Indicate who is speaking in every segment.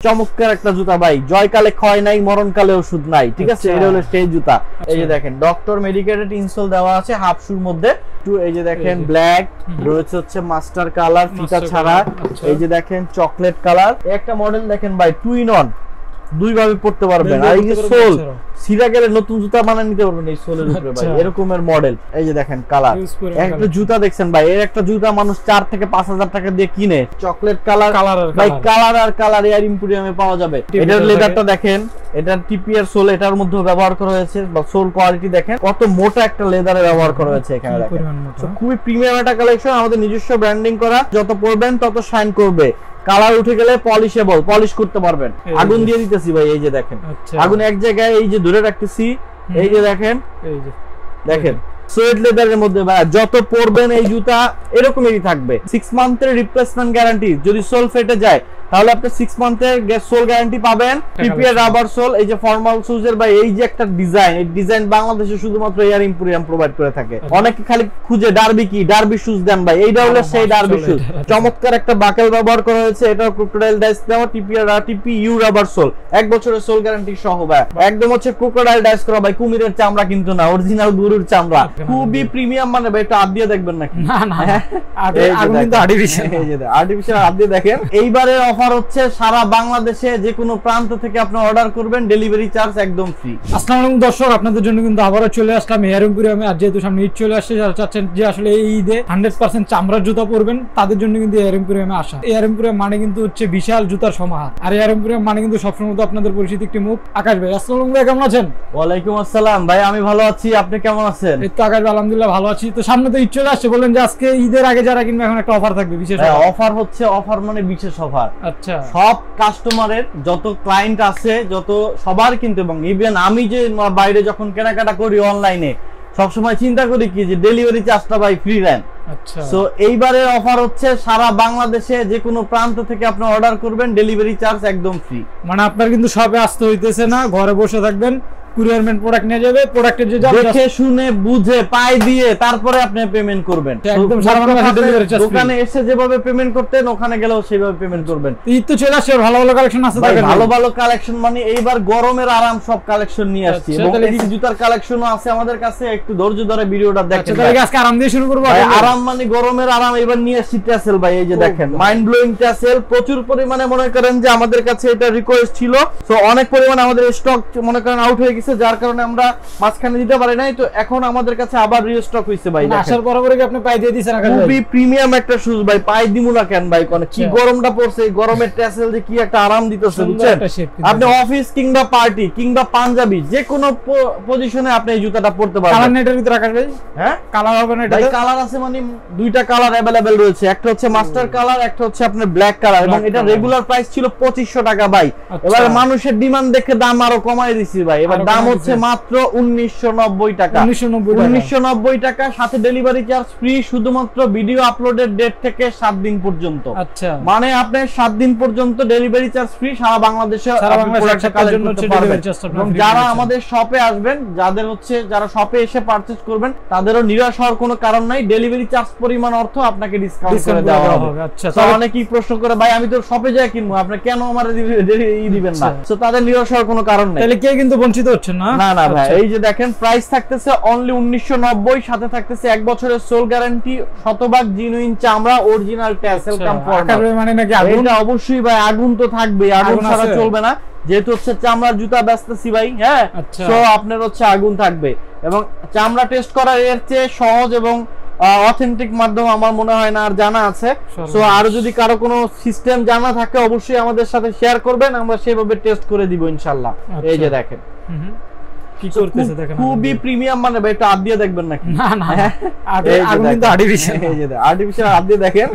Speaker 1: চমৎকার একটা জুতা ভাই, জয়কালে ক্ষয় নাই, মরণকালে ওষুধ নাই, ঠিক আছে? এটা হলো সেই জুতা। এই যে দেখেন ডক্টর মেডিকেটেড ইনসোল দেওয়া আছে হাফ শুর মধ্যে। এই যে দেখেন ব্ল্যাক রয়েছে, হচ্ছে মাস্টার কালার ফিতা ছাড়া। এই যে দেখেন চকলেট কালার। একটা মডেল দেখেন ভাই, 2 in 1, দুই ভাবে পড়তে পারবেন। আর এই যে সোল সিরা গেলে নতুন জুতা বানিয়ে নিতে পারবেন এই সোলের উপরে ভাই, এরকমের মডেল। এই যে দেখেন কালার, একটা জুতা দেখছেন ভাই, এর একটা জুতা মানুষ 4 থেকে 5000 টাকা দিয়ে কিনে। চকলেট কালার ভাই, কালার আর কালার এয়ার ইম্পোরিয়ামে পাওয়া যাবে। এটার লেদারটা দেখেন, এটার টিপিআর সোল এটার মধ্যে ব্যবহার করা হয়েছে, বা সোল কোয়ালিটি দেখেন কত মোটা একটা লেদারে ব্যবহার করা হয়েছে এখানে দেখেন। খুবই প্রিমিয়াম একটা কালেকশন, আমাদের নিজস্ব ব্র্যান্ডিং করা। যত পরবেন তত শাইন করবে। কালার উঠে গেলে পলিশেবল, পলিশ করতে পারবেন। আগুন দিয়ে দিতেছি ভাই, এই যে দেখেন আগুন এক জায়গায় এই যে ধরে রাখতেছি। এই যে দেখেন, এই যে দেখেন সুয়েড লেদারের মধ্যে ভাই, যত পরবেন এই জুতা এরকমই থাকবে। 6 মান্থের রিপ্লেসমেন্ট গ্যারান্টি, যদি সোল ফেটে যায় তাহলে আপনি 6 মান্থের সোল গ্যারান্টি পাবেন। TPR rubber soul. এই যে ফর্মাল শুজের ভাই, এই যে একটা ডিজাইন, এই ডিজাইন বাংলাদেশে শুধুমাত্র এয়ার ইম্পোরিয়াম প্রোভাইড করে থাকে। অনেকে খালি খুঁজে ডার্বি কি, ডার্বি শুজ দেন ভাই, এইটা হলো সেই ডার্বি শুজ। চমৎকার একটা বাকেল ব্যবহার করা হয়েছে, এটা ক্রোকোডাইল ডাইস দেওয়া, টিপিআর টিপিইউ রাবার সোল, 1 বছরের সোল গ্যারান্টি সহ ভাই। একদম হচ্ছে ক্রোকোডাইল ডাইস করা ভাই, কুমিরের চামড়া কিন্তু না, অরিজিনাল গরুর চামড়া, খুবই প্রিমিয়াম। মানে ভাই একটু হাত দিয়ে দেখবেন নাকি? না না, আগুন কিন্তু আর্টিফিশিয়াল, এই যে আর্টিফিশিয়াল হাত দিয়ে দেখেন। এইবারের অফার হচ্ছে সারা বাংলাদেশে যে কোনো প্রান্ত থেকে আপনি অর্ডার করবেন, ডেলিভারি চার্জ একদম ফ্রি।
Speaker 2: আসসালামু আলাইকুম দর্শক, আপনাদের জন্য কিন্তু আবারও চলে আসলাম এয়ার ইম্পোরিয়ামে। আর যেহেতু সামনে ঈদ চলে আসছে, যারা চাচ্ছেন যে আসলে এই ঈদে 100% চামড়ার জুতা পরবেন, তাদের জন্য কিন্তু এয়ার ইম্পোরিয়ামে আসা। এয়ার ইম্পোরিয়াম মানে কিন্তু হচ্ছে বিশাল জুতার সমাহার। আর এয়ার ইম্পোরিয়াম মানে কিন্তু সবসময় তো আপনাদের পরিচিত একটি মুখ, আকাশ ভাই। আসসালামু আলাইকুম ভাই, কেমন আছেন?
Speaker 1: ওয়ালাইকুম আসসালাম ভাই, আমি ভালো আছি, আপনি কেমন আছেন?
Speaker 2: এই তো আকাশ ভাই, আলহামদুলিল্লাহ ভালো আছি। তো সামনে তো ঈদ চলে আসছে, বললেন যে আজকে ঈদের আগে যারা কিনবে এখন একটা অফার থাকবে, বিশেষ
Speaker 1: অফার হচ্ছে। অফার মানে বিশেষ অফার।
Speaker 2: আচ্ছা,
Speaker 1: সব কাস্টমারের যত ক্লায়েন্ট আছে যত সবার কিন্তু, এবং ইভেন আমি যে বাইরে যখন কেনাকাটা করি অনলাইনে, সবসময় চিন্তা করি কি যে ডেলিভারি চার্জটা ভাই ফ্রি দেন।
Speaker 2: আচ্ছা,
Speaker 1: সো এইবারের অফার হচ্ছে সারা বাংলাদেশে যে কোনো প্রান্ত থেকে আপনি অর্ডার করবেন, ডেলিভারি চার্জ একদম ফ্রি।
Speaker 2: মানে আপনার কিন্তু সবে আসতে হইতেছে না, ঘরে বসে থাকবেন, কুরিয়ারম্যান প্রোডাক্ট নিয়ে যাবে, প্রোডাক্টের যে
Speaker 1: দেখে শুনে বুঝে পাই দিয়ে তারপরে আপনি পেমেন্ট করবেন।
Speaker 2: একদম সারা বাংলাদেশে ডেলিভারি চার্জ।
Speaker 1: দোকানে এসে যেভাবে পেমেন্ট করতেন ওখানে গেলেও সেভাবে পেমেন্ট করবেন।
Speaker 2: ঈদ তো চলে আসছে, ভালো ভালো কালেকশন আছে।
Speaker 1: ভালো ভালো কালেকশন মানে এইবার গরমের আরাম সব কালেকশন নিয়ে আসছি, এবং এসি জুতার কালেকশনও আছে আমাদের কাছে। একটু ধৈর্য ধরে ভিডিওটা দেখেন।
Speaker 2: তাহলে আজকে আরাম দিয়ে শুরু করব।
Speaker 1: আরাম মানে গরমের আরাম এবার নিয়ে আসছি ট্যাসেল ভাই। এই যে দেখেন মাইন্ড ব্লোয়িং ট্যাসেল, প্রচুর পরিমাণে মনে করেন যে আমাদের কাছে এটা রিকোয়েস্ট ছিল। সো অনেক পরিমাণে আমাদের স্টক মনে করেন আউট হয়ে গেছে, যার কারণে আমরা মাঝখানে দিতে পারি নাই। তো এখন আমাদের কাছে আবার রিস্টক হইছে ভাই।
Speaker 2: আসার পরে কি আপনি পাই দিয়ে দিছেন?
Speaker 1: খুবই প্রিমিয়াম একটা শুজ ভাই, পাই দিমু না কেন ভাই? কোন কি গরমটা পড়ছে, এই গরমের ট্যাসেল যে কি একটা আরাম দিতেছে বুঝছেন। আপনি অফিস কিংবা পার্টি কিংবা পাঞ্জাবি যে কোনো পজিশনে আপনি এই জুতাটা পরতে পারবেন।
Speaker 2: কালার নেটের ভিতরে রাখা যায়?
Speaker 1: হ্যাঁ,
Speaker 2: কালার হবে না এটা?
Speaker 1: ভাই কালার আছে, মানে দুইটা কালার अवेलेबल রয়েছে, একটা হচ্ছে মাস্টার কালার, একটা হচ্ছে আপনার ব্ল্যাক কালার। এবং এটা রেগুলার প্রাইস ছিল 2500 টাকা ভাই। এবার মানুষের ডিমান্ড দেখে দাম আরো কমায় দিছি ভাই। এবার দাম হচ্ছে মাত্র 1990 টাকা। 1990 টাকা, সাথে ডেলিভারি চার্জ ফ্রি, শুধুমাত্র ভিডিও আপলোডের ডেট থেকে 7 দিন পর্যন্ত।
Speaker 2: আচ্ছা,
Speaker 1: মানে আপনি 7 দিন পর্যন্ত ডেলিভারি চার্জ ফ্রি, সারা বাংলাদেশে। এবং যারা আমাদের শপে আসবেন, যারা শপে এসে পারচেজ করবেন, তাদেরও নিরাশ হওয়ার কোনো কারণ নাই। ডেলিভারি চার্জ পরিমাণ অর্থ আপনাকে ডিসকাউন্ট করে দেওয়া হবে।
Speaker 2: আচ্ছা,
Speaker 1: তো অনেকেই প্রশ্ন করে ভাই আমি তো শপে যাই কিনবো, আপনি কেন আমারে দিবেন না? তো তাদের নিরাশ হওয়ার কোনো কারণ নাই।
Speaker 2: তাহলে কে কিন্তু বঞ্চিত হচ্ছে না।
Speaker 1: না না ভাই, এই যে দেখেন প্রাইস থাকতেছে অনলি 1990, সাথে থাকতেছে 1 বছরের সোল গ্যারান্টি, শতভাগ জিনুইন চামড়া, অরিজিনাল ট্যাসেল কমফর্ট।
Speaker 2: মানে নাকি আগুন?
Speaker 1: এটা অবশ্যই ভাই, আগুন তো থাকবে, আগুন ছাড়া চলবে না, যেহেতু হচ্ছে চামড়ার জুতা বেচতেছি ভাই। হ্যাঁ, তো আপনার হচ্ছে আগুন থাকবে। এবং চামড়া টেস্ট করার এর চেয়ে সহজ এবং অথেন্টিক মাধ্যম আমার মনে হয় না আর জানা আছে। সো আর যদি কারো কোনো সিস্টেম জানা থাকে অবশ্যই আমাদের সাথে শেয়ার করবেন, আমরা সেভাবে টেস্ট করে দিব ইনশাআল্লাহ। এই যে দেখেন
Speaker 2: কি করতেছে দেখেন,
Speaker 1: খুবই প্রিমিয়াম। মানে ভাই একটু হাত দিয়ে দেখবেন নাকি?
Speaker 2: না না, আগুন কিন্তু আর্টিফিশিয়াল।
Speaker 1: এই যে আর্টিফিশিয়াল, হাত দিয়ে দেখেন।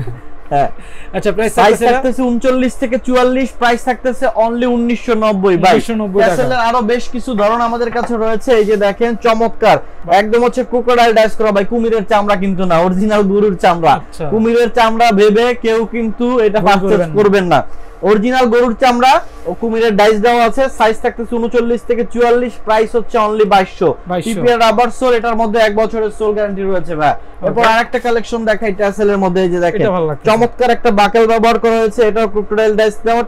Speaker 1: হ্যাঁ,
Speaker 2: আচ্ছা, প্রাইস
Speaker 1: থাকতেছে 39 থেকে 44, প্রাইস থাকতেছে অনলি 1990 ভাই। ট্যাসেলের আরো বেশ কিছু ধরন আমাদের কাছে রয়েছে। এই যে দেখেন চমৎকার, একদম হচ্ছে ক্রোকোডাইল ডাইস করা ভাই, কুমিরের চামড়া কিন্তু না, অরিজিনাল গরুর চামড়া। কুমিরের চামড়া ভেবে কেউ কিন্তু এটা পারচেজ করবেন না। অরিজিনাল গরুর চামড়া ও কুমিরের ডাইস দেওয়া আছে, সাইজ থাকতেছে 39 থেকে 44, প্রাইস হচ্ছে অনলি 2200। টিপিআর রাবার সোল, এটার মধ্যে 1 বছরের সোল গ্যারান্টি রয়েছে ভাই। এরপর আরেকটা কালেকশন দেখাই ট্যাসেলের মধ্যে, এই যে দেখেন চমৎকার একটা বাকেল ব্যবহার করা হয়েছে, এটা ক্রোকোডাইল ডাইস দেওয়া,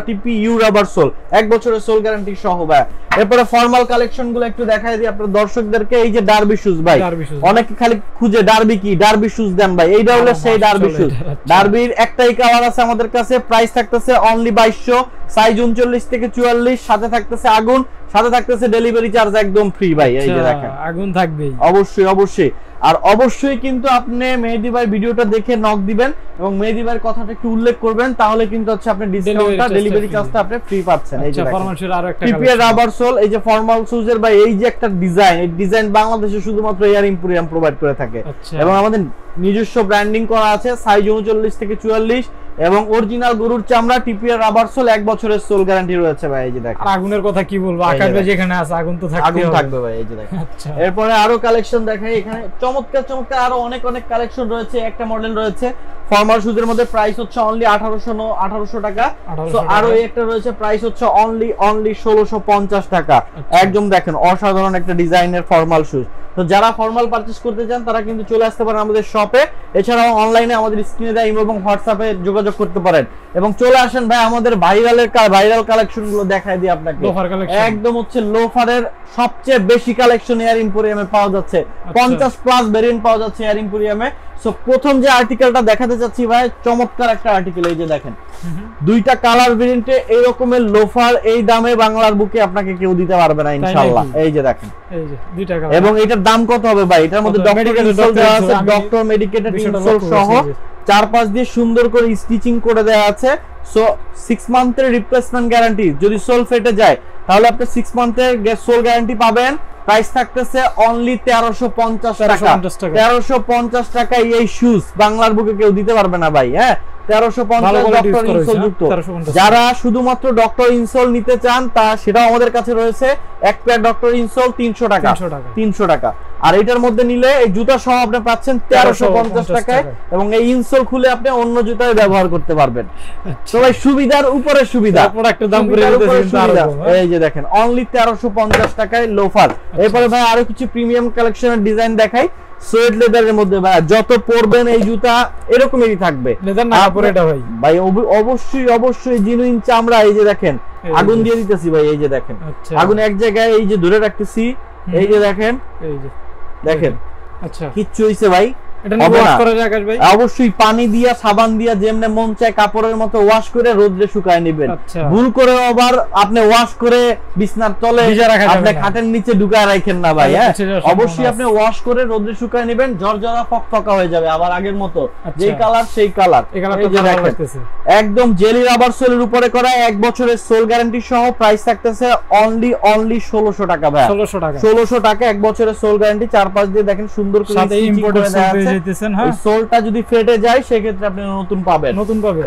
Speaker 1: টিপিইউ রাবার সোল, 1 বছরের সোল গ্যারান্টি সহ ভাই। এরপর ফর্মাল কালেকশন গুলো একটু দেখাই দিই আপনাদের দর্শকদেরকে। এই যে ডার্বি শুজ ভাই, অনেকে খালি খুঁজে ডার্বি কি, ডার্বি শুজ দেন ভাই, এইটা হলো সেই ডার্বি শুজ। ডার্বির একটাই কালার আছে আমাদের কাছে, প্রাইস থাকতেছে অনলি 2200, সাইজ 39 থেকে 44, সাথে থাকতেছে আগুন, সাথে থাকতেছে ডেলিভারি চার্জ একদম ফ্রি ভাই। এই যে দেখেন
Speaker 2: আগুন থাকবেই
Speaker 1: অবশ্যই অবশ্যই। আর অবশ্যই কিন্তু আপনি মেহেদী ভাই ভিডিওটা দেখে নক দিবেন এবং মেহেদী ভাইয়ের কথাটা একটু উল্লেখ করবেন, তাহলে কিন্তু হচ্ছে আপনি ডিসকাউন্টটা, ডেলিভারি চার্জটা আপনি ফ্রি পাচ্ছেন। এই যে
Speaker 2: ফরমাল শুজ আরো একটা
Speaker 1: টিপিআর রাবার সোল, এই যে ফরমাল শুজের ভাই এই যে একটা ডিজাইন, এই ডিজাইন বাংলাদেশে শুধুমাত্র এয়ার ইম্পোরিয়াম প্রোভাইড করে থাকে এবং আমাদের নিজস্ব ব্র্যান্ডিং করা আছে, সাইজ 39 থেকে 44 এবং অরিজিনাল গরুর চামড়া, টিপিআর রাবার সোল, 1 বছরের সোল গ্যারান্টি রয়েছে ভাই। এই যে দেখেন
Speaker 2: আগুনের কথা কি বলবো, আকাশ ভাই যেখানে আছে আগুন তো থাকবে,
Speaker 1: আগুন থাকবে ভাই। এই যে দেখেন এরপরে আরো কালেকশন দেখাই, এখানে চমৎকার চমৎকার আরো অনেক অনেক কালেকশন রয়েছে। একটা মডেল রয়েছে ফর্মাল শুজের মধ্যে, প্রাইস হচ্ছে অনলি 1800 টাকা। তো আরো একটা রয়েছে, প্রাইস হচ্ছে অনলি 1650 টাকা। একদম দেখেন অসাধারণ একটা ডিজাইনের ফর্মাল শুজ। তো যারা ফর্মাল পারচেজ করতে চান তারা কিন্তু চলে আসতে পারেন আমাদের শপে, এছাড়াও অনলাইনে আমাদের স্ক্রিনে দেওয়া ইমো এবং হোয়াটসঅ্যাপে যোগাযোগ করতে পারেন। এবং চলে আসেন ভাই আমাদের ভাইরাল কালেকশন গুলো দেখাই দিই আপনাকে। একদম হচ্ছে লোফারের সবচেয়ে বেশি কালেকশন এয়ার এম্পোরিয়ামে পাওয়া যাচ্ছে, 50 প্লাস ভেরিয়েন্ট পাওয়া যাচ্ছে এয়ার এম্পোরিয়ামে। সো প্রথম যে আর্টিকেলটা দেখাতে চাচ্ছি ভাই, চমৎকার একটা আর্টিকেল। এই যে দেখেন দুইটা কালার ভেরিয়েন্টে এই রকমের লোফার এই দামে বাংলার বুকে আপনাকে কেউ দিতে পারবে না ইনশাআল্লাহ। এই যে দেখেন
Speaker 2: এই যে দুইটা কালার, এবং
Speaker 1: এটার দাম কত হবে ভাই? এটার মধ্যে ডক্টর ইনসোল দেওয়া আছে, ডক্টর মেডিকেটেড ইনসোল সহ 4-5 দিয়ে সুন্দর করে স্টিচিং করে দেওয়া আছে। সো 6 মান্থের রিপ্লেসমেন্ট গ্যারান্টি, যদি সোল ফেটে যায় তাহলে আপনি 6 মান্থের সোল গ্যারান্টি পাবেন। প্রাইস থাকতেছে অনলি 1350 টাকা। 1350 টাকায় এই শুজ বাংলার বুকে কেউ দিতে পারবে না ভাই। হ্যাঁ 1350 ডক্টর ইনসোল যুক্ত। যারা শুধুমাত্র ডক্টর ইনসোল নিতে চান তা সেটাও আমাদের কাছে রয়েছে, এক পেয়ার ডক্টর ইনসোল 300 টাকা। 300 টাকা। আর এটার মধ্যে নিলে এই জুতা সহ আপনি পাচ্ছেন 1350 টাকায়, এবং এই ইনসোল খুলে আপনি অন্য জুতায় ব্যবহার করতে পারবেন। তো ভাই সুবিধার উপরে সুবিধা, প্রোডাক্টের দাম করে দিতেছেন। এই যে দেখেন অনলি 1350 টাকায় লোফার। এরপরে ভাই আরো কিছু প্রিমিয়াম কালেকশনের ডিজাইন দেখাই। সুয়েড লেদারের মধ্যে ভাই যত পরবেন এই জুতা এরকমই থাকবে, লেদার না পরে এটা ভাই অবশ্যই অবশ্যই জিনুইন চামড়া। এই যে দেখেন আগুন দিয়ে দিতেছি ভাই, এই যে দেখেন আগুন এক জায়গায় এই যে ধরে রাখতেছি, এই যে দেখেন, এই যে দেখেন আচ্ছা কিচ্ছু হইছে ভাই। এটা নিয়ে ওয়াশ করা যায় আকাশ ভাই? অবশ্যই পানি দিয়া সাবান দিয়া যেমনে মন চায় কাপড়ের মতো ওয়াশ করে রোদে শুকায় নেবেন। ভুল করে আবার আপনি ওয়াশ করে বিছনার তলে আপনি খাটের নিচে ঢুকায় রাখেন না ভাই। হ্যাঁ অবশ্যই আপনি ওয়াশ করে রোদে শুকায় নেবেন, ঝরঝরা ফকফকা হয়ে যাবে আবার আগের মতো, যেই কালার সেই কালার। এই যে দেখেন একদম জেলি রাবার সোলের উপরে করা, 1 বছরের সোল গ্যারান্টি সহ। প্রাইস থাকতেছে অনলি 1600 টাকা ভাই। 1600 টাকা 1 বছরের সোল গ্যারান্টি। 4-5 দিয়ে দেখেন সুন্দর করে স্টিচিং করে দেওয়া আছে। এই সোলটা যদি ফেটে যায় সেক্ষেত্রে আপনি নতুন পাবেন।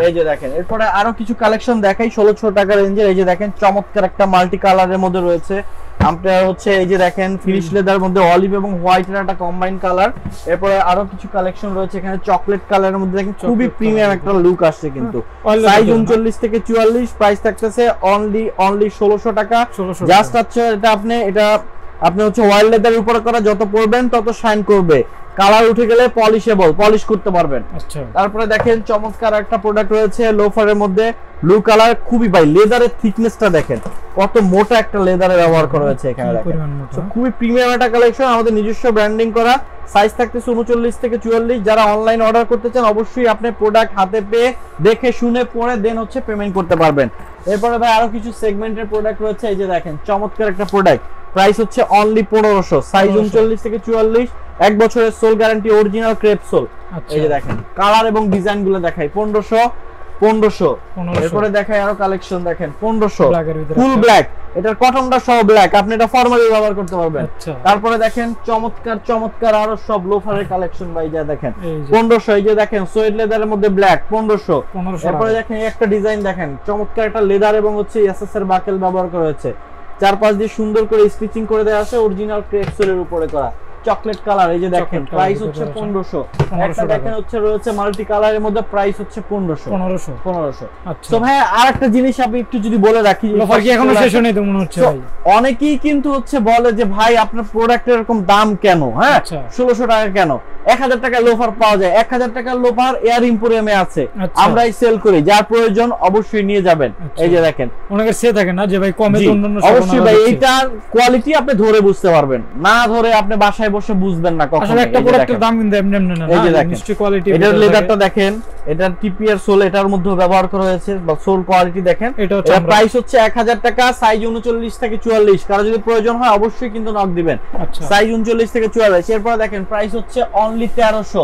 Speaker 1: এই যে দেখেন এরপরে আরো কিছু কালেকশন দেখাই 1600 টাকা রেঞ্জের। এই যে দেখেন চমৎকার একটা মাল্টি কালারের মধ্যে রয়েছে আপনার হচ্ছে, এই যে দেখেন ফিনিশ লেদার মধ্যে অলিভ এবং হোয়াইট এর একটা কম্বাইন কালার। এরপরে আরো কিছু কালেকশন রয়েছে এখানে চকলেট কালারের মধ্যে, দেখেন খুবই প্রিমিয়াম একটা লুক আসছে কিন্তু। সাইজ 39 থেকে 44, প্রাইস থাকতেছে অনলি 1600 টাকা। জাস্ট হচ্ছে এটা আপনি হচ্ছে ওয়াইল্ড লেদারের উপরে করা, যত পরবেন তত শাইন করবে, কালার উঠে গেলে পলিশেবল, পলিশ করতে পারবেন। তারপরে দেখেন চমৎকার একটা প্রোডাক্ট রয়েছে লোফারের মধ্যে, ব্লু কালার, খুবই ভাই লেদারের থিকনেসটা দেখেন কত মোটা একটা লেদারে ব্যবহার করা হয়েছে এখানে দেখেন। খুবই প্রিমিয়াম একটা কালেকশন, আমাদের নিজস্ব ব্র্যান্ডিং করা। সাইজ থাকতেছে 39 থেকে 44। যারা অনলাইন অর্ডার করতে চান অবশ্যই আপনি প্রোডাক্ট হাতে পেয়ে দেখে শুনে পরে দেন হচ্ছে পেমেন্ট করতে পারবেন। এরপরে ভাই আরো কিছু সেগমেন্টের প্রোডাক্ট রয়েছে। এই যে দেখেন চমৎকার একটা প্রোডাক্ট, প্রাইস হচ্ছে অনলি 1500, সাইজ 39 থেকে 44, 1 বছরের soul guarantee, original crepe soul. এই যে দেখেন কালার এবং ডিজাইন গুলো দেখাই, 1500। এরপরে দেখাই আরো কালেকশন, দেখেন 1500 ফুল ব্ল্যাক, এটার কটনটা সহ ব্ল্যাক, আপনি এটা ফর্মালি ব্যবহার করতে পারবেন। তারপরে দেখেন চমৎকার চমৎকার আরো সব লোফারের কালেকশন ভাই, যা দেখেন 1500। এই যে দেখেন সুয়েড লেদারের মধ্যে ব্ল্যাক 1500। এরপরে দেখেন একটা ডিজাইন দেখেন চমৎকার একটা লেদার এবং হচ্ছে এসএস এর বাকেল ব্যবহার করা হয়েছে, 4-5 দিয়ে সুন্দর করে স্টিচিং করে দেওয়া আছে, অরিজিনাল ক্রেপ সোলের উপরে করা। চকলেট কালার, এই যে দেখেন প্রাইস হচ্ছে 1500। একটা দেখেন হচ্ছে রয়েছে মাল্টি কালারের মধ্যে, প্রাইস হচ্ছে 1500।
Speaker 2: আচ্ছা
Speaker 1: তো ভাই আরেকটা জিনিস আমি একটু যদি বলে রাখি,
Speaker 2: অফার কি এখনো শেষ হয়নি তো মনে হচ্ছে ভাই?
Speaker 1: অনেকেই কিন্তু হচ্ছে বলে যে ভাই আপনার প্রোডাক্টের এরকম দাম কেন, হ্যাঁ 1600 টাকা কেন? 1000 টাকার লোফার পাওয়া যায়, 1000 টাকার লোফার এয়ার এম্পোরিয়ামে আছে, আমরাই সেল করি, যার প্রয়োজন অবশ্যই নিয়ে যাবেন। এই যে দেখেন
Speaker 2: অনেকের সে থাকে না যে ভাই কমে তো অন্যান্য
Speaker 1: অবশ্যই ভাই এইটার কোয়ালিটি আপনি ধরে বুঝতে পারবেন, না ধরে আপনি বাসায় বসে বুঝবেন না কখনো।
Speaker 2: আসলে একটা প্রোডাক্টের দাম কিন্তু এমনি এমনি না,
Speaker 1: এই যে দেখেন
Speaker 2: নিশ্চয়ই কোয়ালিটি।
Speaker 1: এটার লেদারটা দেখেন, এটার টিপিআর সোল এটার মধ্যে ব্যবহার করা হয়েছে, বা সোল কোয়ালিটি দেখেন। এটা প্রাইস হচ্ছে 1000 টাকা, সাইজ 39 থেকে 44, কারো যদি প্রয়োজন হয় অবশ্যই কিন্তু নক দিবেন। সাইজ 39 থেকে 44। এরপর দেখেন প্রাইস হচ্ছে অনলি 1300,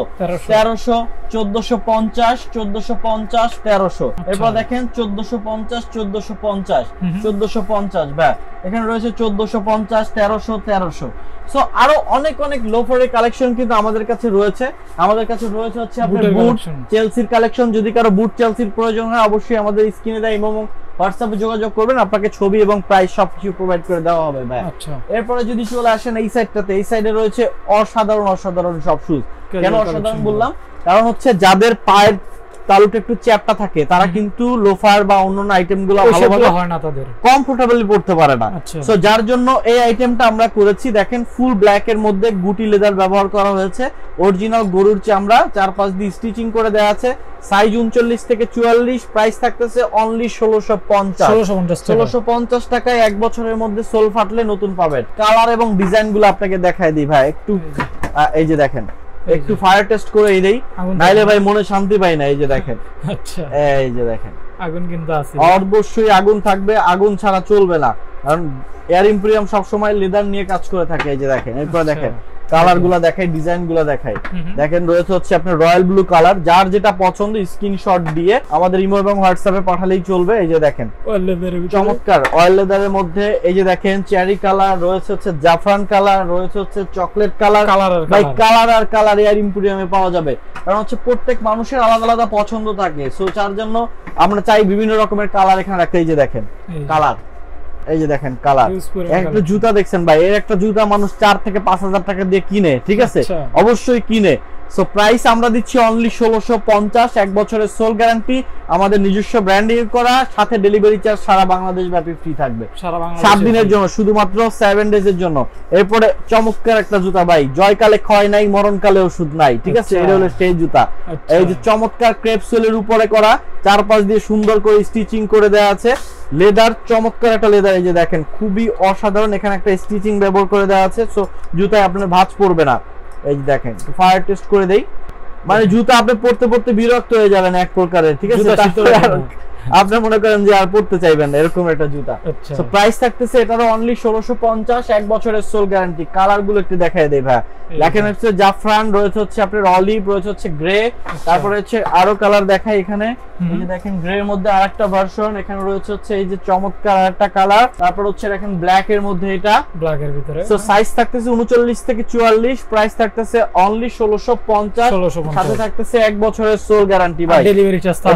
Speaker 1: 1450, 1300। এরপর দেখেন 1450, 1450 ভাই, এখানে রয়েছে 1450, 1300। সো আরো অনেক অনেক লোফারের কালেকশন কিন্তু আমাদের কাছে রয়েছে। আমাদের কাছে রয়েছে হচ্ছে আপনার বুট চেলসির কালেকশন। যদি কারো বুট চেলসির প্রয়োজন হয় অবশ্যই আমাদের স্ক্রিনে দেয় ইমো এবং হোয়াটসঅ্যাপে যোগাযোগ করবেন, আপনাকে ছবি এবং প্রাইস সবকিছু প্রোভাইড করে দেওয়া হবে ভাই। এরপরে যদি চলে আসেন এই সাইডটাতে, এই সাইডে রয়েছে অসাধারণ সব শুজ। কেন অসাধারণ বললাম? কারণ হচ্ছে যাদের পায়ের তালুটা একটু চ্যাপটা থাকে তারা কিন্তু লোফার বা অন্যান্য আইটেমগুলো ভালোভাবে হয় না, তাদের কমফোর্টেবলি পড়তে পারে না। সো যার জন্য এই আইটেমটা আমরা করেছি। দেখেন ফুল ব্ল্যাক এর মধ্যে গুটি লেদার ব্যবহার করা হয়েছে, অরিজিনাল গরুর চামড়া, 4-5 দিয়ে স্টিচিং করে দেওয়া আছে। সাইজ 39 থেকে 44, প্রাইস থাকতেছে অনলি 1650 টাকায়। 1 বছরের মধ্যে সোল ফাটলে নতুন পাবেন। কালার এবং ডিজাইন গুলো আপনাকে দেখায় দিই ভাই একটু। এই যে দেখেন একটু ফায়ার টেস্ট করে দেই, নাইলে ভাই মনে শান্তি পাই না। এই যে দেখেন, আচ্ছা এই যে দেখেন
Speaker 2: আগুন কিন্তু আছে,
Speaker 1: অবশ্যই আগুন থাকবে, আগুন ছাড়া চলবে না, কারণ এয়ার ইম্পোরিয়াম সব সময় লেদার নিয়ে কাজ করে থাকে। এই যে দেখেন, এরপর দেখেন কালার গুলা দেখাই, ডিজাইন গুলা দেখাই। দেখেন রয়েছে হচ্ছে আপনার রয়্যাল ব্লু কালার, যার যেটা পছন্দ স্ক্রিনশট দিয়ে আমাদের ইমো এবং হোয়াটসঅ্যাপে পাঠালেই চলবে। এই যে দেখেন চমৎকার অয়েল লেদারের মধ্যে, এই যে দেখেন চেরি কালার রয়েছে, হচ্ছে জাফরান কালার রয়েছে, হচ্ছে চকলেট কালার। ভাই কালার আর কালার এয়ার ইম্পোরিয়ামে পাওয়া যাবে, কারণ হচ্ছে প্রত্যেক মানুষের আলাদা আলাদা পছন্দ থাকে। সো যার জন্য আমরা চাই বিভিন্ন রকমের কালার এখানে রাখতে। এই যে দেখেন কালার, এই যে দেখেন কালার। একটা জুতা দেখছেন ভাই, এর একটা জুতা মানুষ 4 থেকে 5000 টাকা দিয়ে কিনে, ঠিক আছে, অবশ্যই কিনে। সো প্রাইস আমরা দিচ্ছি অনলি 1650, 1 বছরের সোল গ্যারান্টি, আমাদের নিজস্ব ব্র্যান্ডিং করা, সাথে ডেলিভারি চার্জ সারা বাংলাদেশ ব্যাপী ফ্রি থাকবে 7 দিনের জন্য, শুধুমাত্র 7 ডেজ এর জন্য। এরপরে চমৎকার একটা জুতা ভাই, জয়কালে ক্ষয় নাই মরণকালে ওষুধ নাই, ঠিক আছে, এটা হলো সেই জুতা। এই যে চমৎকার ক্রেপ সোলের উপরে করা, 4-5 দিয়ে সুন্দর করে স্টিচিং করে দেওয়া আছে, লেদার, চমৎকার একটা লেদার। এই যে দেখেন খুবই অসাধারণ, এখানে একটা স্টিচিং ব্যবহার করে দেওয়া আছে। সো জুতায় আপনার ভাঁজ পড়বে না। এই যে দেখেন ফায়ার টেস্ট করে দেই, মানে জুতা আপনি পড়তে পড়তে বিরক্ত হয়ে যাবেন এক প্রকারের, ঠিক আছে, আপনি মনে করেন যে আর পড়তে চাইবেন না, এরকম একটা জুতা। সো প্রাইস থাকতেছে এটারও অনলি 1650, 1 বছরের সোল গ্যারান্টি। কালার গুলো একটু দেখায় দেই ভাই, দেখেন হচ্ছে জাফরান রয়েছে, হচ্ছে আপনার অলিভ রয়েছে, হচ্ছে গ্রে, তারপরে হচ্ছে আরো কালার দেখাই এখানে। এই যে দেখেন গ্রে এর মধ্যে আরেকটা ভার্সন, এখানে রয়েছে হচ্ছে এই যে চমৎকার আরেকটা কালার, তারপর হচ্ছে দেখেন ব্ল্যাক এর মধ্যে, এটা
Speaker 2: ব্ল্যাক এর ভিতরে।
Speaker 1: সো সাইজ থাকতেছে 39 থেকে 44, প্রাইস থাকতেছে অনলি 1650, সাথে থাকতেছে 1 বছরের সোল গ্যারান্টি ভাই।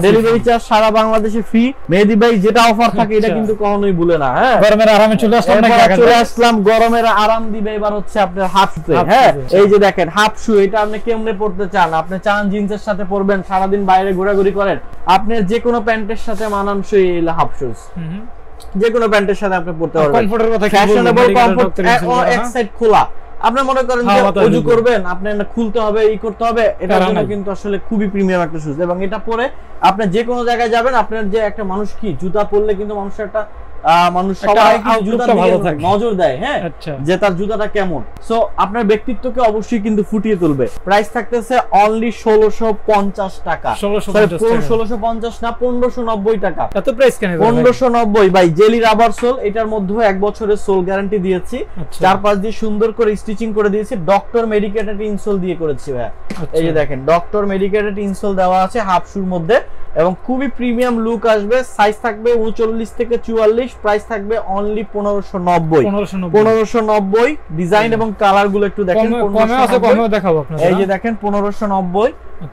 Speaker 1: ডেলিভারি চার্জ সারা বাংলাদেশে ফ্রি। মেহেদী ভাই যেটা অফার থাকে এটা কিন্তু কখনোই ভুলে না। হ্যাঁ,
Speaker 2: গরমের আরামে চলে
Speaker 1: আসলাম, গরমের আরাম দিবে এবার হচ্ছে আপনার হাফ শু। হ্যাঁ, এই যে দেখেন হাফ শু, এটা আপনি কেমনে পড়তে চান? আপনি চান জিন্সের সাথে পরবেন, সারাদিন বাইরে ঘোরাঘুরি করেন, আপনার যে কোনো প্যান্টের সাথে মানানসই এই হাফ শুজ, যে কোনো প্যান্টের সাথে আপনি পরতে পারবেন। কমফোর্টের কথা কি বলবো, ফ্যাশনেবল কমফোর্ট, এক সাইড খোলা। আপনি মনে করেন যে ওযু করবেন, আপনি খুলতে হবে, ই করতে হবে, এটার জন্য কিন্তু আসলে খুবই প্রিমিয়াম একটা শুজ, এবং এটা পরে আপনি যে কোনো জায়গায় যাবেন, আপনার যে একটা মানুষ কি জুতা পরলে কিন্তু মানুষের একটা মানুষ সবাই জুতা ভালো থাকে, নজর দেয়, হ্যাঁ, যে তার জুতাটা কেমন। সো আপনার ব্যক্তিত্বকে অবশ্যই কিন্তু ফুটিয়ে তুলবে। প্রাইস থাকতেছে অনলি 1650 টাকা, 1650 না 1590 টাকা।
Speaker 2: এত প্রাইস কেন?
Speaker 1: 1590 ভাই, জেলি রাবার সোল, এটার মধ্যে 1 বছরের সোল গ্যারান্টি দিয়েছি, 4-5 দিয়ে সুন্দর করে স্টিচিং করে দিয়েছি, ডক্টর মেডিকেটেড ইনসোল দিয়ে করেছি ভাই। এই যে দেখেন ডক্টর মেডিকেটেড ইনসোল দেওয়া আছে হাফ শুর মধ্যে, এবং খুবই প্রিমিয়াম লুক আসবে। সাইজ থাকবে 39 থেকে 44, প্রাইস থাকবে অনলি 1590। ডিজাইন এবং কালার গুলো একটু দেখেন,
Speaker 2: কমে আছে, কমেও দেখাবো আপনাদের।
Speaker 1: এই যে দেখেন 1590,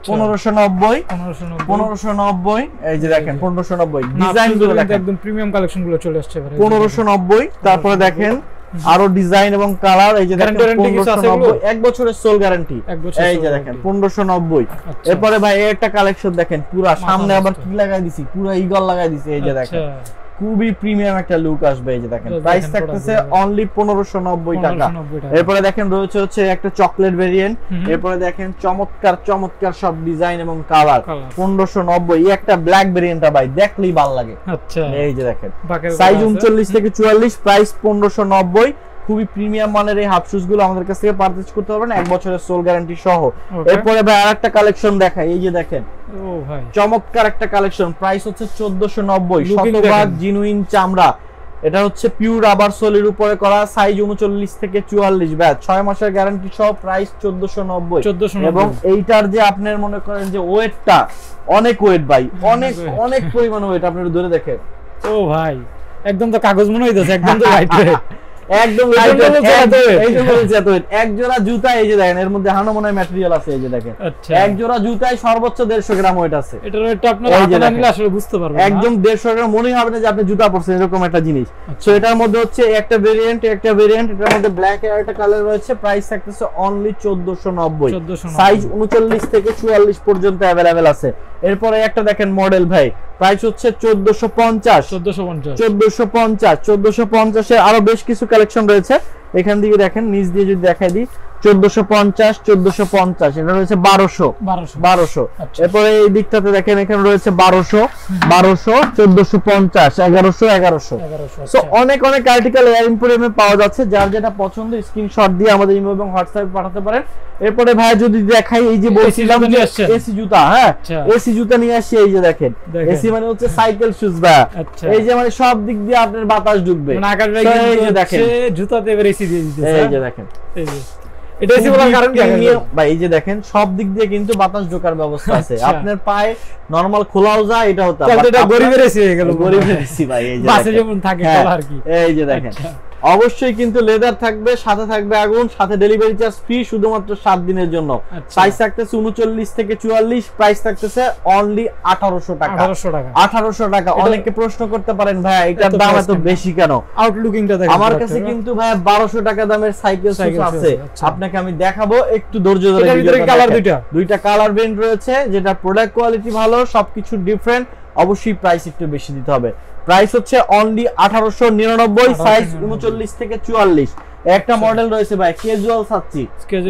Speaker 1: 1590, এই যে দেখেন 1590 ডিজাইন গুলো দেখেন,
Speaker 2: একদম প্রিমিয়াম কালেকশন গুলো চলে আসছে এবারে
Speaker 1: 1590। তারপরে দেখেন আরো ডিজাইন এবং কালার। এই যে দেখেন
Speaker 2: গ্যারান্টি কিছু আছে এগুলো?
Speaker 1: 1590, এক বছরের সোল গ্যারান্টি। এই যে দেখেন 1590। এরপরে ভাই এই একটা কালেকশন দেখেন, পুরো সামনে আবার কি লাগাই দিছি, পুরো ঈগল লাগাই দিছি। এই যে দেখেন খুবই প্রিমিয়াম একটা লুক আসবে। এই যে দেখেন প্রাইস থাকতেছে অনলি 1590 টাকা। এরপরে দেখেন রয়েছে হচ্ছে একটা চকলেট ভেরিয়েন্ট। এরপরে দেখেন চমৎকার চমৎকার সব ডিজাইন এবং কালার 1590। এই একটা ব্ল্যাক ভেরিয়েন্টটা ভাই দেখলেই ভালো লাগে।
Speaker 2: আচ্ছা
Speaker 1: এই যে দেখেন সাইজ 39 থেকে 44, প্রাইস 1590। খুবই প্রিমিয়াম মানের এই হাফ শুজ গুলো আমাদের কাছ থেকে পারচেজ করতে পারবেন, এক বছরের সোল গ্যারান্টি সহ। এরপরে ভাই আরেকটা কালেকশন দেখাই। এই যে দেখেন
Speaker 2: ও ভাই
Speaker 1: চমৎকার একটা কালেকশন, প্রাইস হচ্ছে 1490, শতভাগ জিনুইন চামড়া। এটা হচ্ছে পিওর রাবার সোলের উপরে করা, সাইজ 39 থেকে 44 ব্যাচ, 6 মাসের গ্যারান্টি সহ, প্রাইস 1490। এবং এইটার যে আপনার মনে করেন যে ওয়েটটা অনেক ওয়েট ভাই, অনেক অনেক পরিমাণ ওয়েট, আপনারা ধরে দেখেন।
Speaker 2: ও ভাই একদম তো কাগজ মনে হইতাছে, একদম তো লাইট ওয়েট,
Speaker 1: একদম লাইট ওয়েট। এই যে বলছে এত ওয়েট। এক জোড়া জুতা এই যে দেখেন এর মধ্যে হানামোনার ম্যাটেরিয়াল আছে। এই যে দেখেন এক জোড়া জুতায় সর্বোচ্চ 150 গ্রাম ওয়েট আছে।
Speaker 2: এটার ওয়েটটা আপনারা হাতে না নিলে আসলে বুঝতে পারবেন না,
Speaker 1: একদম 150 গ্রাম মনে হবে না যে আপনি জুতা পরছেন, এরকম একটা জিনিস। সো এটার মধ্যে হচ্ছে একটা ভেরিয়েন্ট, এটার মধ্যে ব্ল্যাক এর একটা কালার রয়েছে, প্রাইস থাকতেছে অনলি 1490, সাইজ 39 থেকে 44 পর্যন্ত अवेलेबल আছে। এরপরে একটা দেখেন মডেল ভাই, প্রাইস হচ্ছে 1450 এর আরো বেশ কিছু কালেকশন রয়েছে। এখান থেকে দেখেন নিচ দিয়ে যদি দেখাই দিই, 1450 এটা রয়েছে 1200। এরপরে এই দিকটাতে দেখেন এখানে রয়েছে 1200, 1450, 1100। সো অনেক অনেক আর্টিকেল এয়ার এম্পোরিয়ামে পাওয়া যাচ্ছে, যার যেটা পছন্দ স্ক্রিনশট দিয়ে আমাদের ইমো এবং হোয়াটসঅ্যাপে পাঠাতে পারেন। এরপরে ভাই যদি দেখাই, এই যে বলছিলাম যে এসি জুতা, হ্যাঁ এসি জুতা নিয়ে আসি। এই যে দেখেন এসি মানে হচ্ছে সাইকেল শুজ ভাই, এই যে মানে সব দিক দিয়ে আপনার বাতাস ঢুকবে। এই যে দেখেন জুতাতে এবার এসি দিয়ে দিতেছে। এই যে দেখেন এটা এসি বলার কারণ কি ভাই, এই যে দেখেন সব দিক দিয়ে কিন্তু বাতাস ঢোকার ব্যবস্থা আছে। আপনার পায়ে নরমাল খোলাও যায়, এটা হতো এটা গরিবের এসি হয়ে গেল, গরিবের এসি ভাই। এই যে বাসে যেমন থাকে আর কি। এই যে দেখেন অবশ্যই কিন্তু লেদার থাকবে, সাথে থাকবে আগুন, সাথে ডেলিভারি চার্জ ফ্রি শুধুমাত্র 7 দিনের জন্য। প্রাইস থাকতেছে 39 থেকে 44, প্রাইস থাকতেছে অনলি 1800 টাকা। 1800 টাকা। অনেকে প্রশ্ন করতে পারেন ভাই এটার দাম এত বেশি কেন?
Speaker 2: আউটলুকিংটা দেখেন,
Speaker 1: আমার কাছে কিন্তু ভাই 1200 টাকা দামের সাইকেল শুজ আছে, আপনাকে আমি দেখাবো, একটু ধৈর্য ধরে।
Speaker 2: এর ভিতরে কালার
Speaker 1: দুইটা কালার ভেরিয়েন্ট রয়েছে, যেটা প্রোডাক্ট কোয়ালিটি ভালো, সবকিছু ডিফারেন্ট, অবশ্যই প্রাইস একটু বেশি দিতে হবে। প্রাইস হচ্ছে অনলি 1899, সাইজ 39 থেকে 44। একটা মডেল রয়েছে ভাই ক্যাজুয়াল সাচ্চি।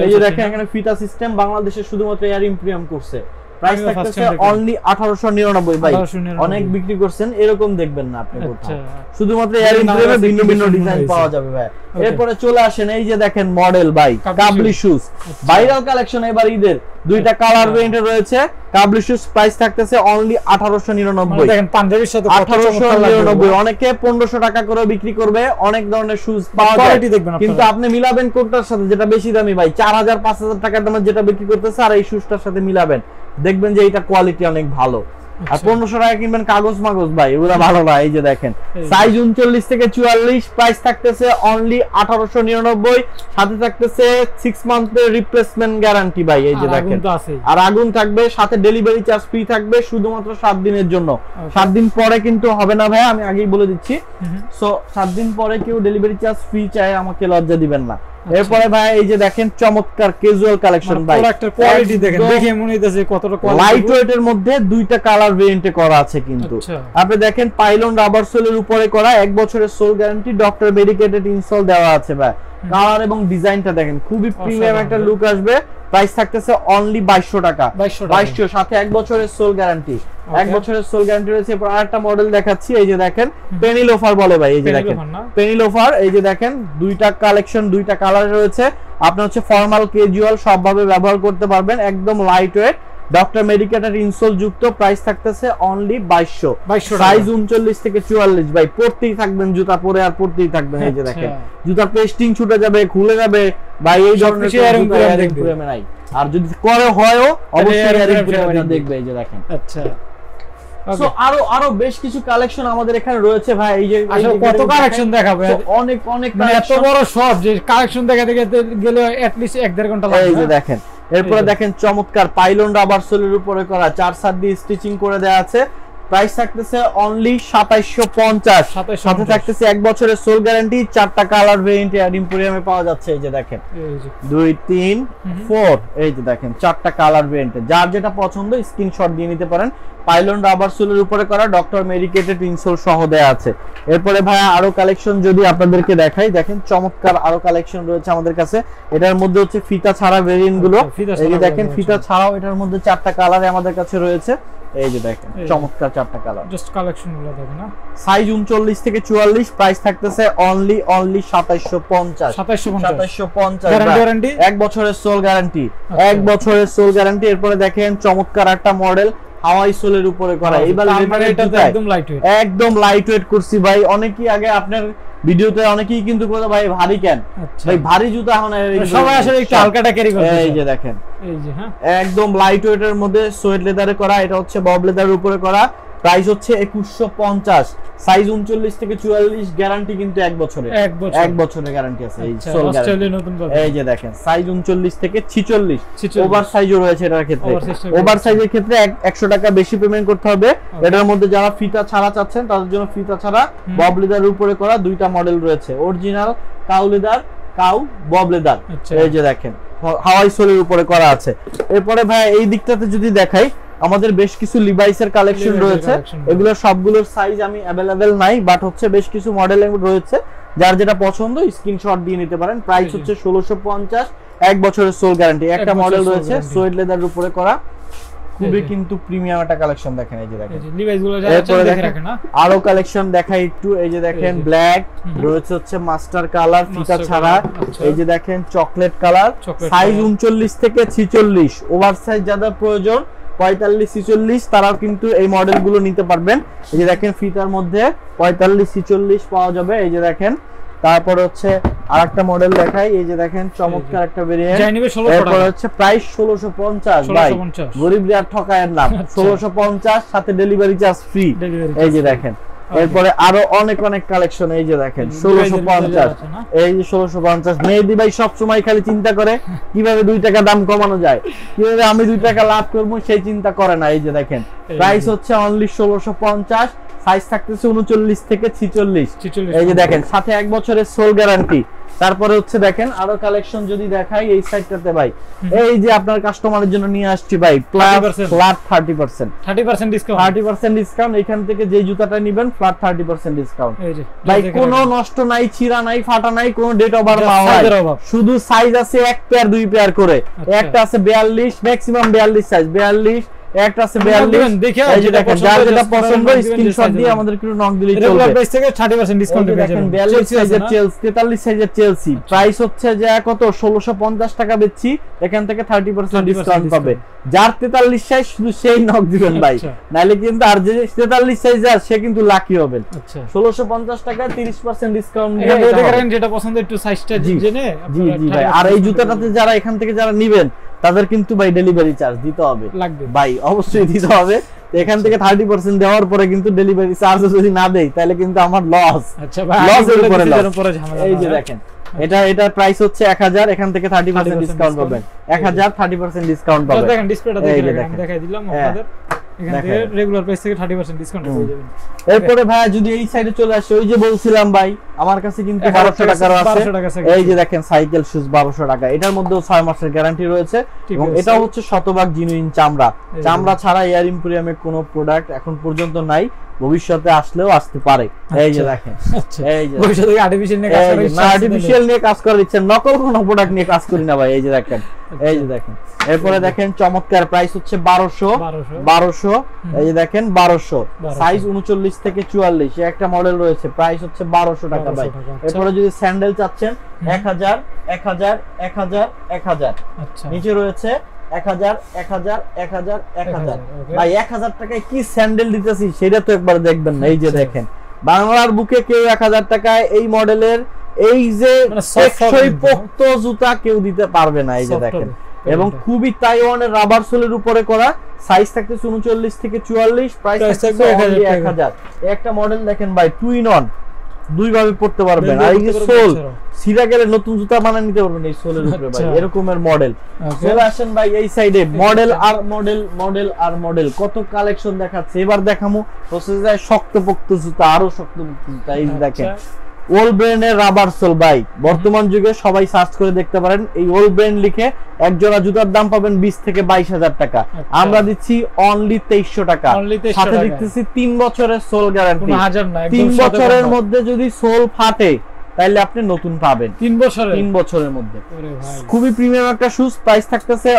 Speaker 1: এই যে দেখেন এখানে ফিতা সিস্টেম, বাংলাদেশে শুধুমাত্র এয়ার ইম্প্রিয়াম করছে। প্রাইস থাকতেছে অনলি 1899 ভাই, অনেক বিক্রি করছেন, এরকম দেখবেন না আপনি কোথাও, শুধুমাত্র এয়ার ইম্প্রিয়ামে ভিন্ন ভিন্ন ডিজাইন পাওয়া যাবে ভাই। এরপরে চলে আসেন, এই যে দেখেন মডেল ভাই কাবলি শুজ, ভাইরাল কালেকশন এবার ঈদের, দুইটা কালার ভেরিয়েন্ট রয়েছে কাবলি শুজ। প্রাইস থাকতেছে অনলি 1899।
Speaker 2: দেখেন পাঞ্জাবির সাথে
Speaker 1: 1899, অনেকে 1500 টাকা করে বিক্রি করবে। অনেক ধরনের শুজ পাওয়া যায়, কিন্তু আপনি মিলাবেন কোনটার সাথে, যেটা বেশি দামি ভাই 4000 5000 টাকার দামে যেটা বিক্রি করতেছে, আর এই শুজটার সাথে মিলাবেন, দেখবেন যে এটা কোয়ালিটি অনেক ভালো। আর 1500 টাকা কিনবেন কাগজ মাগজ ভাই, এগুলা ভালো না। এই যে দেখেন সাইজ 39 থেকে 44, প্রাইস থাকতেছে অনলি 1899, সাথে থাকতেছে 6 মান্থের রিপ্লেসমেন্ট গ্যারান্টি ভাই। এই যে দেখেন আর আগুন থাকবে, সাথে ডেলিভারি চার্জ ফ্রি থাকবে শুধুমাত্র 7 দিনের জন্য। 7 দিন পরে কিন্তু হবে না ভাই, আমি আগেই বলে দিচ্ছি। সো 7 দিন পরে কেউ ডেলিভারি চার্জ ফ্রি চায়, আমাকে লজ্জা দিবেন না। এরপরে ভাই এই যে দেখেন চমৎকার ক্যাজুয়াল কালেকশন ভাই,
Speaker 2: প্রোডাক্টের কোয়ালিটি দেখেন, দেখে মনে হইতাছে কতটা কোয়ালিটি।
Speaker 1: লাইট ওয়েটের মধ্যে দুইটা কালার ভেরিয়েন্টে করা আছে কিন্তু। আপনি দেখেন পাইলন রাবার সোলের উপরে করা, 1 বছরের soul guarantee, doctor medicated insole দেওয়া আছে ভাই। কালার এবং ডিজাইনটা দেখেন খুবই প্রিমিয়াম একটা লুক আসবে। প্রাইস থাকতেছে অনলি 2200 টাকা, 2200, সাথে 1 বছরের সোল গ্যারান্টি। 1 বছরের সোল গ্যারান্টি রয়েছে। এরপর আরেকটা মডেল দেখাচ্ছি, এই যে দেখেন পেনি লোফার বলে ভাই। এই যে দেখেন পেনি লোফার, এই যে দেখেন দুইটা কালেকশন, দুইটা কালার রয়েছে। আপনি হচ্ছে ফর্মাল ক্যাজুয়াল সবভাবে ব্যবহার করতে পারবেন, একদম light weight, doctor medicated insole যুক্ত। প্রাইস থাকতেছে অনলি 2200, সাইজ 39 থেকে 44 ভাই। পরতেই থাকবেন জুতা, পরে আর পরতেই থাকবেন। এই যে দেখেন জুতার পেস্টিং ছুটে যাবে, খুলে যাবে ভাই, এই ধরনের এয়ারিং নাই। আর যদি করে হয়ও অবশ্যই এয়ারিং পুরোটা দেখবে। এই যে দেখেন আচ্ছা। সো আরো বেশ কিছু কালেকশন আমাদের এখানে রয়েছে ভাই। এই যে
Speaker 2: কত কালেকশন দেখাবে,
Speaker 1: অনেক
Speaker 2: এত বড় সব যে কালেকশন দেখাতে গেলে এট লিস্ট 1-1.5 ঘন্টা লাগবে।
Speaker 1: এই যে দেখেন এরপরে দেখেন চমৎকার পাইলন রাবার সোলের উপরে করা, 4 সাইড দিয়ে স্টিচিং করে দেয়া আছে। প্রাইস থাকতেছে অনলি 2750, সাথে থাকতেছে 1 বছরের সোল গ্যারান্টি, 4টা কালার ভেরিয়েন্ট এয়ার এম্পোরিয়ামে পাওয়া যাচ্ছে। এই যে দেখেন 2 3 4, এই যে দেখেন 4টা কালার ভেরিয়েন্টে, যার যেটা পছন্দ স্ক্রিনশট দিয়ে নিতে পারেন। পাইলন রাবার সোলের উপরে করা, ডক্টর মেডিকেটেড ইনসোল সহ দেয়া আছে। এরপরে ভাইয়া আরো কালেকশন যদি আপনাদেরকে দেখাই, দেখেন চমৎকার আরো কালেকশন রয়েছে আমাদের কাছে। এটার মধ্যে হচ্ছে ফিতা ছাড়া ভেরিয়েন্ট গুলো, এই যে দেখেন ফিতা ছাড়াও এটার মধ্যে 4টা কালারে আমাদের কাছে রয়েছে। এই যে দেখেন চমৎকার 4টা কালার,
Speaker 2: জাস্ট কালেকশন গুলো দেখেন না।
Speaker 1: সাইজ 39 থেকে 44, প্রাইস থাকতেছে অনলি 2750, 2750।
Speaker 2: গ্যারান্টি
Speaker 1: 1 বছরের সোল গ্যারান্টি, 1 বছরের সোল গ্যারান্টি। এরপরে দেখেন চমৎকার একটা মডেল হাওয়াই সোলের উপরে করা, এবার
Speaker 2: এটা তো একদম লাইট ওয়েট,
Speaker 1: একদম লাইট ওয়েট করছি ভাই। অনেকেই আগে আপনার ভিডিওতে অনেকেই কিন্তু বলে ভাই ভারী কেন, ভাই ভারী জুতা এখন
Speaker 2: সবাই আসলে একটু হালকাটা ক্যারি করে।
Speaker 1: এই যে দেখেন,
Speaker 2: এই যে হ্যাঁ
Speaker 1: একদম লাইট ওয়েটের মধ্যে সোয়েট লেদারে করা, এটা হচ্ছে বব লেদারের উপরে করা। প্রাইস হচ্ছে 2150, সাইজ 39 থেকে 44, গ্যারান্টি কিন্তু 1 বছরের, 1 বছরের গ্যারান্টি আছে। এই সোল গ্যারান্টি, এই যে দেখেন সাইজ 39 থেকে 46, ওভার সাইজও রয়েছে এটার ক্ষেত্রে। ওভার সাইজের ক্ষেত্রে 100 টাকা বেশি পেমেন্ট করতে হবে। এটার মধ্যে যারা ফিতা ছাড়া চাচ্ছেন তাদের জন্য ফিতা ছাড়া বব লেদারের উপরে করা 2টা মডেল রয়েছে, original cow leather, cow Bob leather. এই যে দেখেন হাওয়াই সোলের উপরে করা আছে। এরপরে ভাই এই দিকটাতে যদি দেখাই, আমাদের বেশ কিছু লিভাইসের কালেকশন রয়েছে, এগুলো সবগুলোর সাইজ আমি अवेलेबल নাই, বাট হচ্ছে বেশ কিছু মডেল রয়েছে, যার যেটা পছন্দ স্ক্রিনশট দিয়ে নিতে পারেন। প্রাইস হচ্ছে 1650, 1 বছরের সোল গ্যারান্টি। একটা মডেল রয়েছে সোয়েট লেদারের উপরে করা, খুবই কিন্তু প্রিমিয়াম একটা কালেকশন। দেখেন এই যে দেখেন
Speaker 2: লিভাইস গুলো যা আছে দেখে রাখেন না,
Speaker 1: আরো কালেকশন দেখাই একটু। এই যে দেখেন ব্ল্যাক রয়েছে, হচ্ছে মাস্টার কালার ফিতা ছাড়া। এই যে দেখেন চকলেট কালার, সাইজ 39 থেকে 46, ওভার সাইজ যাদের প্রয়োজন 45 46 তারাও কিন্তু এই মডেলগুলো নিতে পারবেন। এই যে দেখেন ফিতার মধ্যে 45 46 পাওয়া যাবে। এই যে দেখেন, তারপর হচ্ছে আরেকটা মডেল দেখাই। এই যে দেখেন চমৎকার একটা ভেরিয়েন্ট, এরপর হচ্ছে প্রাইস 1650। ভাই গরিবরা আর ঠকায়ের না, 1650 সাথে ডেলিভারি চার্জ ফ্রি। এই যে দেখেন এরপরে আরো অনেক অনেক কালেকশন। এই যে দেখেন 1650, এই যে 1650। মেহেদী ভাই সব সময় খালি চিন্তা করে কিভাবে 2 টাকা দাম কমানো যায়, কিভাবে আমি 2 টাকা লাভ করব, সেই চিন্তা করে না। এই যে দেখেন প্রাইস হচ্ছে অনলি 1650, সাইজ থাকতেছে 39 থেকে 46। এই যে দেখেন সাথে 1 বছরের সোল গ্যারান্টি। তারপরে হচ্ছে দেখেন আরো কালেকশন যদি দেখাই এই সাইডটাতে ভাই, এই যে আপনার কাস্টমারের জন্য নিয়ে আসছি ভাই ফ্ল্যাট 30% ডিসকাউন্ট, 30% ডিসকাউন্ট। এখান থেকে যে জুতাটা নেবেন ফ্ল্যাট 30% ডিসকাউন্ট। ভাই কোনো নষ্ট নাই, ছিঁড়া নাই, ফাটা নাই, কোনো ডেট ওভার নাই, শুধু সাইজ আছে 1 পেয়ার 2 পেয়ার করে। একটা আছে 42, ম্যাক্সিমাম 42 সাইজ, 42 একটা আছে 42। এই যে দেখেন যার যেটা পছন্দ স্ক্রিনশট দিয়ে আমাদের একটু নক দিলেই চলবে। রেগুলার প্রাইস থেকে 30% ডিসকাউন্ট পেয়ে যাবেন। 42 সাইজের চেলসি, 43 সাইজের চেলসি প্রাইস হচ্ছে যে কত 1650 টাকা বেচছি, এখান থেকে 30% ডিসকাউন্ট পাবে। যার 43 সাইজ শুধু সেই নক দিবেন ভাই, নাইলে কিন্তু আর যে 43 সাইজ আর সে কিন্তু লাকি হবেন। আচ্ছা 1650 টাকায় 30% ডিসকাউন্ট দিয়ে বলতে পারেন যেটা পছন্দ একটু সাইজটা জেনে। জি জি ভাই, আর এই জুতাটাতে যারা এখান থেকে যারা নেবেন তাদের কিন্তু ভাই ডেলিভারি চার্জ দিতে হবে ভাই, অবশ্যই দিতে হবে। এখান থেকে 30% দেওয়ার পরে কিন্তু ডেলিভারি চার্জ যদি না দেই তাহলে কিন্তু আমার লস। আচ্ছা ভাই লসের উপরে ঝামেলা। এই যে দেখেন এটা প্রাইস হচ্ছে 1000, এখান থেকে 30% ডিসকাউন্ট পাবেন। 1000 30% ডিসকাউন্ট পাবেন। দেখেন ডিসপ্লেটা দেখাই দিলাম আপনাদের, এখান থেকে রেগুলার প্রাইস থেকে 30% ডিসকাউন্ট পেয়ে যাবেন। এরপরে ভাই যদি এই সাইডে চলে আসে, ওই যে বলছিলাম ভাই আমার কাছে কিন্তু 1200 টাকারও আছে। এই যে দেখেন সাইকেল শুজ 1200 টাকা, এটার মধ্যেও 6 মাসের গ্যারান্টি রয়েছে এবং এটা হচ্ছে শতভাগ জিনুইন চামড়া ছাড়া এয়ার এম্পোরিয়ামে কোনো প্রোডাক্ট এখন পর্যন্ত নাই, ভবিষ্যতে আসলেও আসতে পারে। এই যে দেখেন এই যে ভবিষ্যতে আর্টিফিশিয়াল নিয়ে কাজ করি না, আর্টিফিশিয়াল নিয়ে কাজ করে দিচ্ছেন, নকল কোনো প্রোডাক্ট নিয়ে কাজ করি না ভাই। এই যে দেখেন এই যে দেখেন এরপরে দেখেন চমৎকার প্রাইস হচ্ছে 1200। এই যে দেখেন 1200, সাইজ 39 থেকে 44, একটা মডেল রয়েছে, প্রাইস হচ্ছে 1200 টাকা ভাই। এরপরে যদি স্যান্ডেল চাচ্ছেন 1000 1000 1000 1000, আচ্ছা নিচে রয়েছে 1000 1000 1000 1000। ভাই 1000 টাকায় কি স্যান্ডেল দিতেছি সেটা তো একবার দেখবেন না। এই যে দেখেন বাংলার বুকে কেউ 1000 টাকায় এই মডেলের এই যে টেকসই পোক্ত জুতা কেউ দিতে পারবে না। এই যে দেখেন, এবং খুবই তাইওয়ানের রাবার সোলের উপরে করা, সাইজ থাকতেছে 39 থেকে 44, প্রাইস থাকতেছে 1000। একটা মডেল দেখেন ভাই টুইন অন, দুই ভাবে পড়তে পারবেন। আর এই যে সোল সিরা গেলে নতুন জুতা বানিয়ে নিতে পারবেন এই সোলের উপরে ভাই, এরকমের মডেল। চলে আসেন ভাই এই সাইডে, মডেল আর মডেল, মডেল আর মডেল, কত কালেকশন দেখাচ্ছে। এবার দেখামু হচ্ছে যায় শক্তপোক্ত জুতা, আরো শক্তপোক্ত জুতা। এই দেখেন ওল ব্র্যান্ডের রাবার সোল ভাই, বর্তমান যুগে সবাই সার্চ করে দেখতে পারেন, এই ওল ব্র্যান্ড লিখে এক জোড়া জুতার দাম পাবেন 20 থেকে 22,000 টাকা। আমরা দিচ্ছি অনলি 2300 টাকা, সাথে দিতেছি 3 বছরের সোল গ্যারান্টি। 3 বছরের মধ্যে যদি সোল ফাটে তাহলে আপনি নতুন পাবেন 3 বছরের মধ্যে। খুবই প্রিমিয়াম একটা শুজ, প্রাইস থাকতেছে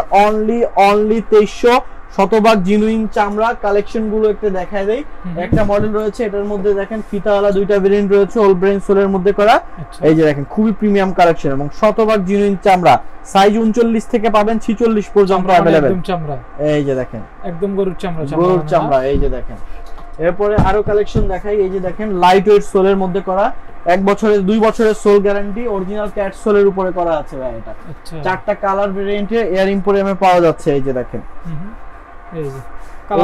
Speaker 1: অনলি 2300। শতভাগ জিনুইন চামড়া। কালেকশন গুলো একটু দেখায় দেই। একটা মডেল রয়েছে, এটার মধ্যে দেখেন ফিতাওয়ালা দুইটা ভেরিয়েন্ট রয়েছে, ওল ব্রেন সোলের মধ্যে করা। এই যে দেখেন খুবই প্রিমিয়াম কালেকশন এবং শতভাগ জিনুইন চামড়া। সাইজ 39 থেকে পাবেন 46 পর্যন্ত अवेलेबल। এই যে দেখেন একদম গরুর চামড়া, গরুর চামড়া। এই যে দেখেন এরপরে আরো কালেকশন দেখাই। এই যে দেখেন লাইট ওয়েট সোলের মধ্যে করা, 1 বছরের 2 বছরের সোল গ্যারান্টি, অরিজিনাল ক্যাট সোলের উপরে করা আছে ভাই। এটা 4টা কালার ভেরিয়েন্টে এয়ার ইম্পোরিয়ামে পাওয়া যাচ্ছে। এই যে দেখেন এই যে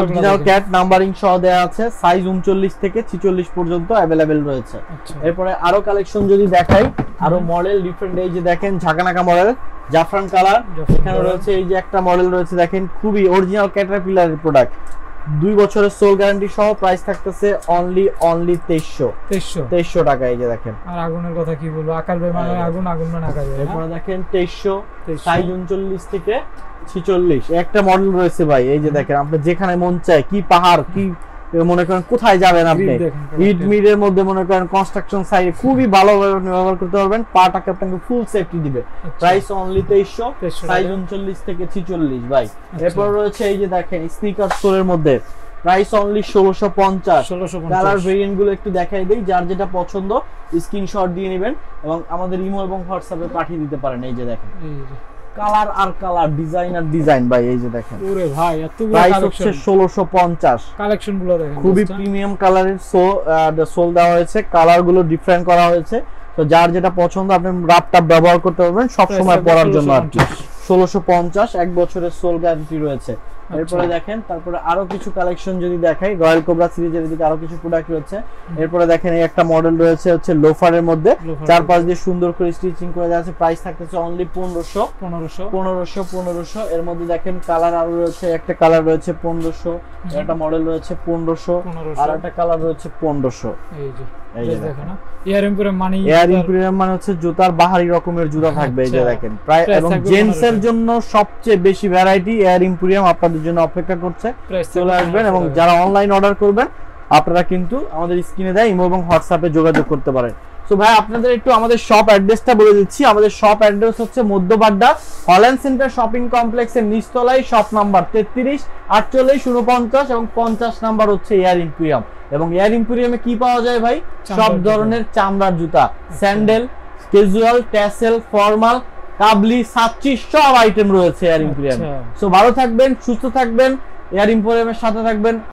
Speaker 1: অরিজিনাল ক্যাট নাম্বারিং সহ দেয়া আছে, সাইজ 39 থেকে 46 পর্যন্ত अवेलेबल রয়েছে। এরপরে আরো কালেকশন যদি দেখাই, আরো মডেল ডিফারেন্ট। এই যে দেখেন ঝাঁকানাকা মডেল, জাফরান কালার। এখানে রয়েছে এই যে একটা মডেল রয়েছে দেখেন, খুবই অরিজিনাল ক্যাটারপিলারের প্রোডাক্ট, 2 বছরের সোল গ্যারান্টি সহ। প্রাইস থাকতেছে অনলি 2300 টাকা। এই যে দেখেন
Speaker 2: আর আগুনের কথা কি বলবো, আকার ভাই মানে আগুন, আগুন মানে আকার ভাই।
Speaker 1: এরপর দেখেন 2300, সাইজ 39 থেকে 46। একটা মডেল রয়েছে ভাই, এই যে দেখেন আপনি যেখানে মন চায়, কি পাহাড় কি মনে করেন কোথায় যাবেন আপনি, হিট মিডের মধ্যে মনে করেন কনস্ট্রাকশন সাইডে খুবই ভালোভাবে ব্যবহার করতে পারবেন। পাটাকে আপনাকে ফুল সেফটি দিবে। প্রাইস অনলি 2300, সাইজ 39 থেকে 46 ভাই। এরপর রয়েছে এই যে দেখেন স্নিকার সোলের মধ্যে, প্রাইস অনলি 1650। কালার ভেরিয়েন্ট গুলো একটু দেখাই দেই, যার যেটা পছন্দ স্ক্রিনশট দিয়ে নেবেন এবং আমাদের ইমো এবং হোয়াটসঅ্যাপে পাঠিয়ে দিতে পারেন। এই যে দেখেন কালার আর কালার, ডিজাইন আর ডিজাইন ভাই। এই যে দেখেন ওরে ভাই এতগুলো কালেকশন, 1650। কালেকশন গুলো দেখেন খুবই প্রিমিয়াম কালারের সোল দেওয়া হয়েছে, কালার গুলো ডিফারেন্ট করা হয়েছে। তো যার যেটা পছন্দ আপনি রাফটা ব্যবহার করতে পারবেন সব সময় পরার জন্য আর কি। 1650, 1 বছরের সোল গ্যারান্টি রয়েছে। এরপরে দেখেন তারপরে আরো কিছু কালেকশন যদি দেখাই, রয়্যাল কোবরা সিরিজের দিকে আরো কিছু প্রোডাক্ট রয়েছে। এরপরে দেখেন এই একটা মডেল রয়েছে হচ্ছে লোফারের মধ্যে, 4-5 দিয়ে সুন্দর করে স্টিচিং করে দেওয়া আছে। প্রাইস থাকতেছে অনলি 1500। এর মধ্যে দেখেন কালার আরো রয়েছে, একটা কালার রয়েছে 1500, একটা মডেল রয়েছে 1500, আর একটা কালার রয়েছে 1500। এই যে দেখেন এয়ার ইম্পোরিয়াম মানে হচ্ছে জুতার বাহারি রকমের জুতা থাকবে। এই যে দেখেন প্রায়, এবং জেন্টস এর জন্য সবচেয়ে বেশি ভ্যারাইটি এয়ার ইম্পোরিয়াম আপনাদের জন্য অপেক্ষা করছে। চলে আসবেন এবং যারা অনলাইন অর্ডার করবেন আপনারা কিন্তু আমাদের স্ক্রিনে দেয় ইমো এবং হোয়াটসঅ্যাপে যোগাযোগ করতে পারেন। সো ভাই আপনাদের একটু আমাদের শপ অ্যাড্রেসটা বলে দিচ্ছি। আমাদের শপ অ্যাড্রেস হচ্ছে মধ্যবাড্ডা হল্যান্ড সেন্টার শপিং কমপ্লেক্সের নিচতলায়, শপ নাম্বার 33, 48, 49 এবং 50 নাম্বার হচ্ছে এয়ার ইম্পোরিয়াম। এবং এয়ার ইম্পোরিয়ামে কি পাওয়া যায় ভাই? সব ধরনের চামড়ার জুতা, স্যান্ডেল, ক্যাজুয়াল, ট্যাসেল, ফর্মাল, কাবলি, সাচ্চি সব আইটেম রয়েছে এয়ার ইম্পোরিয়ামে। সো ভালো থাকবেন, সুস্থ থাকবেন, এয়ার ইম্পোরিয়ামের সাথে থাকবেন।